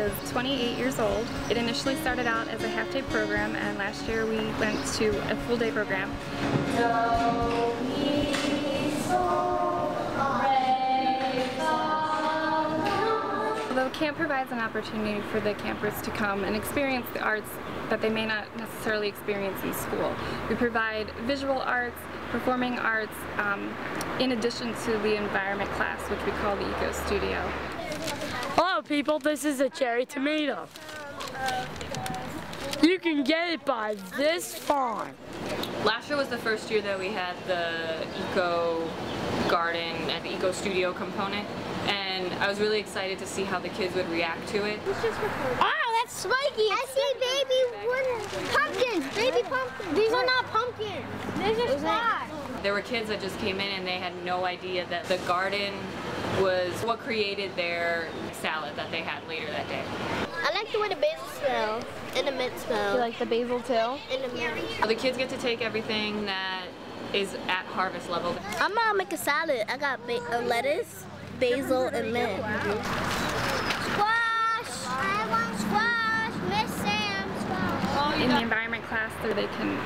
is 28 years old. It initially started out as a half-day program, and last year we went to a full-day program. Although camp provides an opportunity for the campers to come and experience the arts that they may not necessarily experience in school. We provide visual arts, performing arts, in addition to the environment class, which we call the Eco Studio. Hello people, this is a cherry tomato. You can get it by this farm. Last year was the first year that we had the Eco Garden and the Eco Studio component, and I was really excited to see how the kids would react to it. Oh, that's spiky! I see baby pumpkins! Baby pumpkins! These are not pumpkins! These are squash! There were kids that just came in and they had no idea that the garden was what created their salad that they had later that day. I like the way the basil smell and the mint smell. You like the basil too? And the mint. So the kids get to take everything that is at harvest level. I'm gonna make a salad. I got lettuce, basil, and mint. Squash! I want squash! Miss Sam, squash! In the environment class, there they can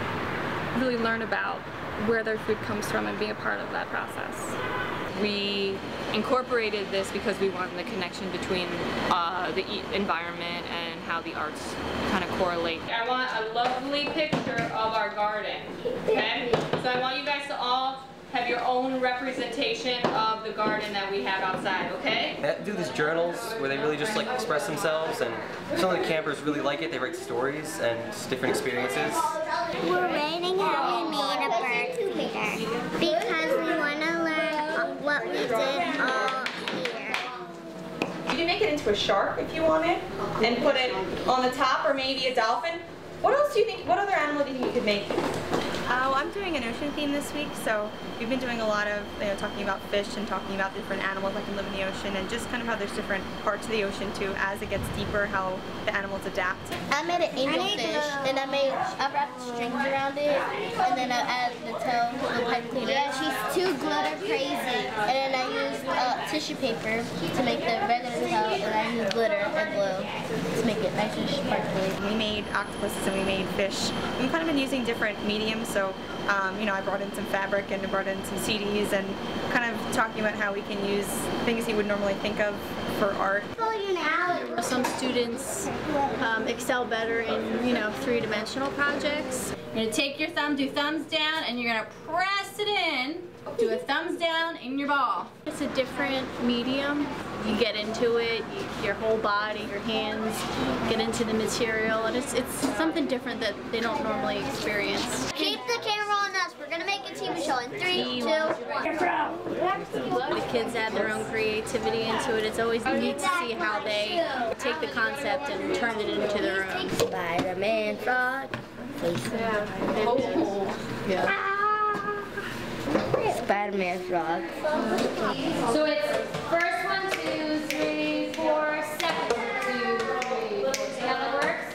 really learn about where their food comes from and be a part of that process. We incorporated this because we wanted the connection between the environment and how the arts kind of correlate. I want a lovely picture of our garden, okay? So I want you guys to all have your own representation of the garden that we have outside, okay? They do these journals where they really just like express themselves, and some of the campers really like it. They write stories and just different experiences. We're writing how we made a bird feeder because we want to learn what we did all year. You can make it into a shark if you wanted and put it on the top, or maybe a dolphin. What else do you think, what other animal do you think you could make? I'm doing an ocean theme this week, so we've been doing a lot of, talking about fish and talking about different animals that can live in the ocean, and just kind of how there's different parts of the ocean too, as it gets deeper, how the animals adapt. I made an angelfish, and I wrapped strings around it, and then I added the tail, the pipe cleaner. Yeah, she's too glitter crazy. And then I used tissue paper to make the regular tail, and I used glitter and glue to make it nice and sparkly. We made octopuses and we made fish. We've kind of been using different mediums, so I brought in some fabric and I brought in some CDs and kind of talking about how we can use things you would normally think of for art. Some students excel better in three-dimensional projects. You're going to take your thumb, do thumbs down, and you're going to press it in. Do a thumbs down in your ball. It's a different medium. You get into it, your whole body, your hands, get into the material, and it's something different that they don't normally experience. Keep the camera on us. We're going to make a TV show in 3, 2, 1. The kids add their own creativity into it. It's always neat to see how they take the concept and turn it into their own. Spider-Man frog. Yeah. Spider-Man frog. So it's first 1, 2, 3, 4, second 1, 2, 3, 4. See how that works?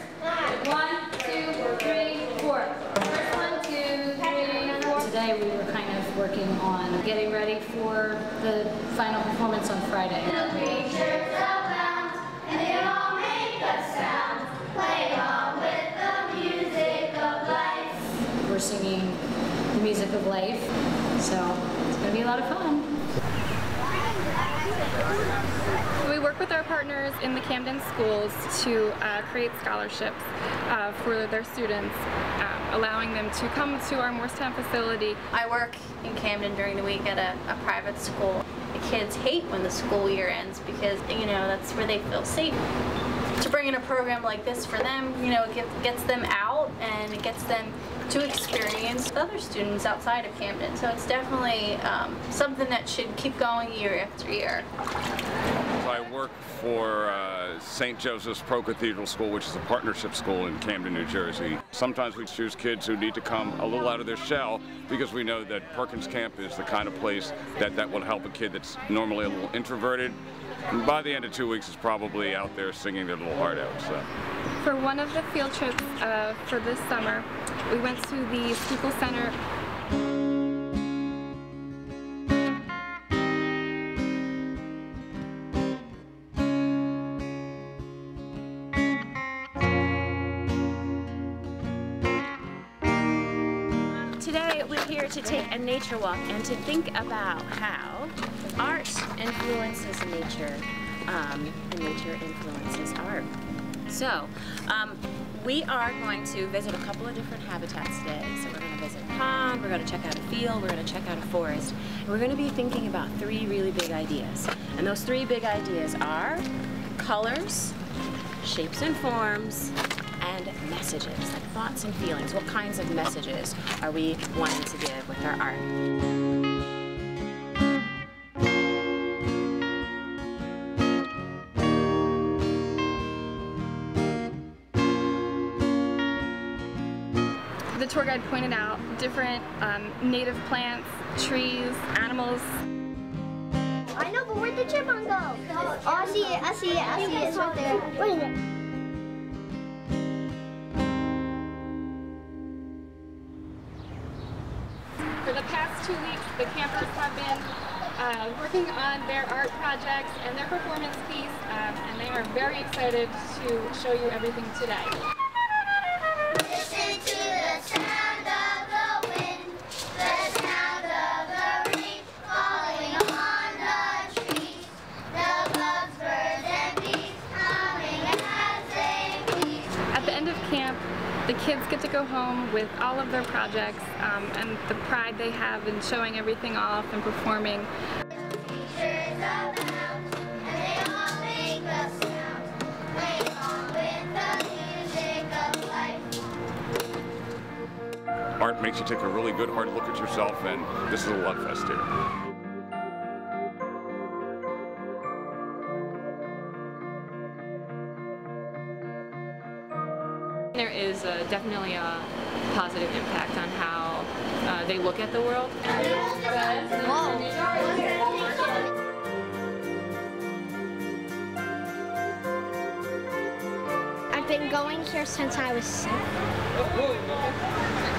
1, 2, 3, 4. First 1, 2, 3, 4. Today we were kind of working on getting ready for the final performance on Friday. The creatures abound, and they all make a sound. Play on with the music of life. We're singing the music of life, so it's going to be a lot of fun. We work with our partners in the Camden schools to create scholarships for their students, allowing them to come to our Morristown facility. I work in Camden during the week at a private school. The kids hate when the school year ends because, that's where they feel safe. To bring in a program like this for them, it gets them out and it gets them to experience other students outside of Camden. So it's definitely something that should keep going year after year. I work for St. Joseph's Pro-Cathedral School, which is a partnership school in Camden, New Jersey. Sometimes we choose kids who need to come a little out of their shell because we know that Perkins Camp is the kind of place that will help a kid that's normally a little introverted. And by the end of 2 weeks, is probably out there singing their little heart out. So. For one of the field trips for this summer, we went to the Perkins Center. today we're here to take a nature walk and to think about how art influences nature and nature influences art. So, we are going to visit a couple of different habitats today. So we're going to visit a pond, we're going to check out a field, we're going to check out a forest, and we're going to be thinking about 3 really big ideas. And those 3 big ideas are colors, shapes and forms, and messages, like thoughts and feelings. What kinds of messages are we wanting to give with our art? The tour guide pointed out different native plants, trees, animals. I know, but where'd the chipmunk go? Oh, I see it, I see it, I see it. It's right there. Wait a minute. For the past 2 weeks, the campers have been working on their art projects and their performance piece, and they are very excited to show you everything today. Listen to the sound of the wind, the sound of the rain falling on the trees, the bugs, birds, and bees humming as they please. At the end of camp, the kids get to go home with all of their projects and the pride they have in showing everything off and performing. Teachers abound, and they all make a sound, playing on with the music of life. Art makes you take a really good hard look at yourself, and this is a love fest here. There is definitely a positive impact on how they look at the world. I've been going here since I was 7.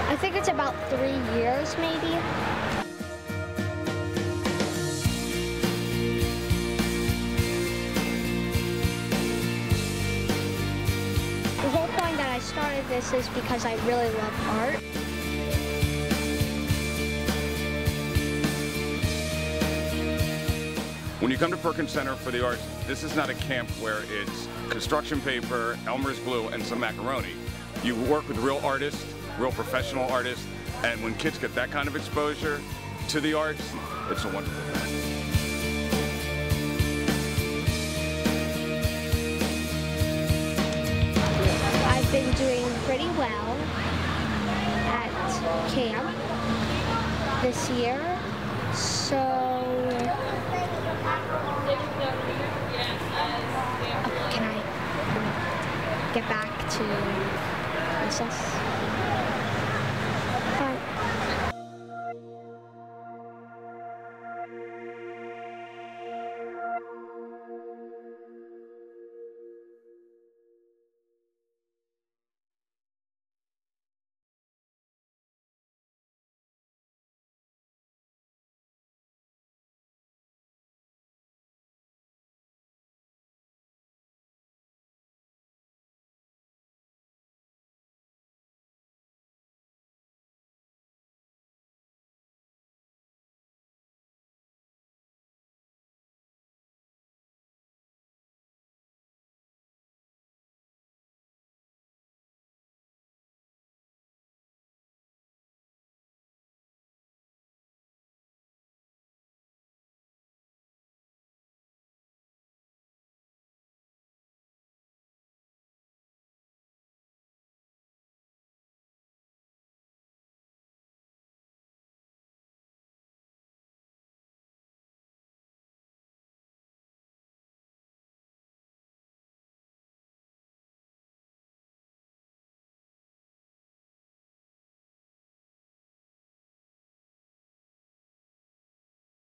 I think it's about 3 years, maybe. The whole point that I started this is because I really love art. When you come to Perkins Center for the Arts, this is not a camp where it's construction paper, Elmer's glue, and some macaroni. You work with real artists, real professional artists, and when kids get that kind of exposure to the arts, it's a wonderful thing. I've been doing pretty well at camp this year, so can I get back to recess?